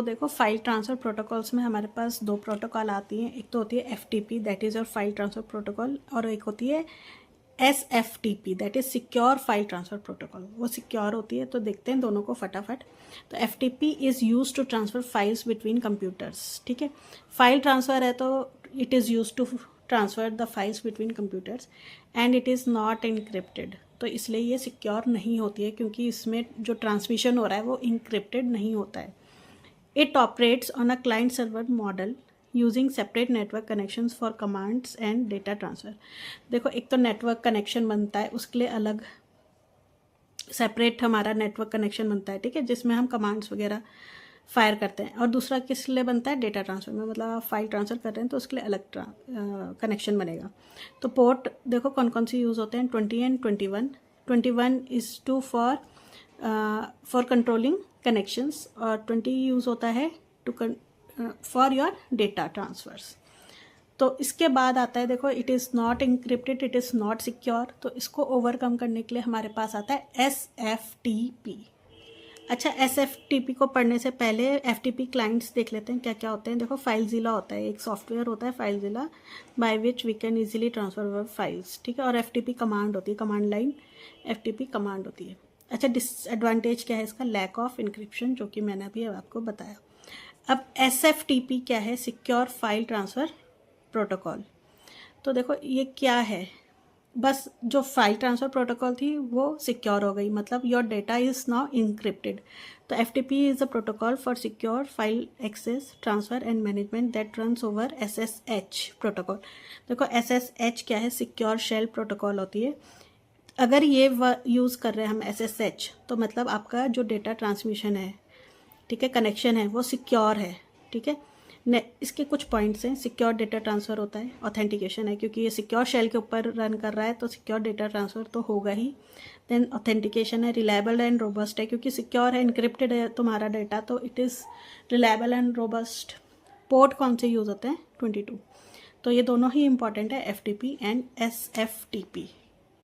देखो file transfer protocols में हमारे पास दो प्रोटोकॉल आती हैं। एक तो होती है FTP that is your file transfer protocol, और एक होती है SFTP that is secure file transfer protocol. वो सिक्योर होती है। तो देखते हैं दोनों को फटाफट। तो FTP is use to transfer files between computers. ठीक है, फाइल ट्रांसफ़र है तो it is use to transfer the files between computers and it is not encrypted. तो इसलिए ये सिक्योर नहीं होती है, क्योंकि इसमें जो ट्रांसमिशन हो रहा है वो इनक्रिप्टेड नहीं होता है। It operates on a client-server model using separate network connections for commands and data transfer। देखो, एक तो नेटवर्क कनेक्शन बनता है, उसके लिए अलग सेपरेट हमारा नेटवर्क कनेक्शन बनता है, ठीक है, जिसमें हम कमांड्स वगैरह फायर करते हैं। और दूसरा किस लिए बनता है? डेटा ट्रांसफ़र में, मतलब आप फाइल ट्रांसफ़र कर रहे हैं तो उसके लिए अलग कनेक्शन बनेगा। तो पोर्ट देखो कौन कौन सी यूज़ होते हैं, 20 and 21। 21 is to for controlling connections, और 20 यूज़ होता है to for your data transfers. तो इसके बाद आता है देखो, it is not encrypted, it is not secure. तो इसको ओवरकम करने के लिए हमारे पास आता है SFTP। अच्छा, SFTP को पढ़ने से पहले FTP क्लाइंट्स देख लेते हैं क्या क्या होते हैं। देखो, फाइलज़िला होता है, एक सॉफ्टवेयर होता है FileZilla, by which we can easily transfer our files. ठीक है, और FTP कमांड होती है, कमांड लाइन FTP कमांड होती है। अच्छा, डिसएडवांटेज क्या है इसका? लैक ऑफ इंक्रिप्शन, जो कि मैंने अभी आपको बताया। अब SFTP क्या है? Secure file transfer protocol. तो देखो ये क्या है, बस जो फाइल ट्रांसफ़र प्रोटोकॉल थी वो सिक्योर हो गई, मतलब your data is now encrypted. तो FTP is a protocol for secure file access, transfer and management that runs over SSH protocol. देखो SSH क्या है? सिक्योर शेल प्रोटोकॉल होती है। अगर ये यूज़ कर रहे हैं हम SSH, तो मतलब आपका जो डेटा ट्रांसमिशन है, ठीक है, कनेक्शन है, वो सिक्योर है। ठीक है, इसके कुछ पॉइंट्स हैं। सिक्योर डेटा ट्रांसफ़र होता है, ऑथेंटिकेशन है, क्योंकि ये सिक्योर शेल के ऊपर रन कर रहा है तो सिक्योर डेटा ट्रांसफ़र तो होगा ही। देन ऑथेंटिकेशन है, रिलायबल एंड रोबस्ट है, क्योंकि सिक्योर है, इनक्रिप्टेड है तुम्हारा डेटा, तो it is reliable and robust. Port कौन से यूज़ होते हैं? 22। तो ये दोनों ही इंपॉर्टेंट है, FTP एंड SFTP।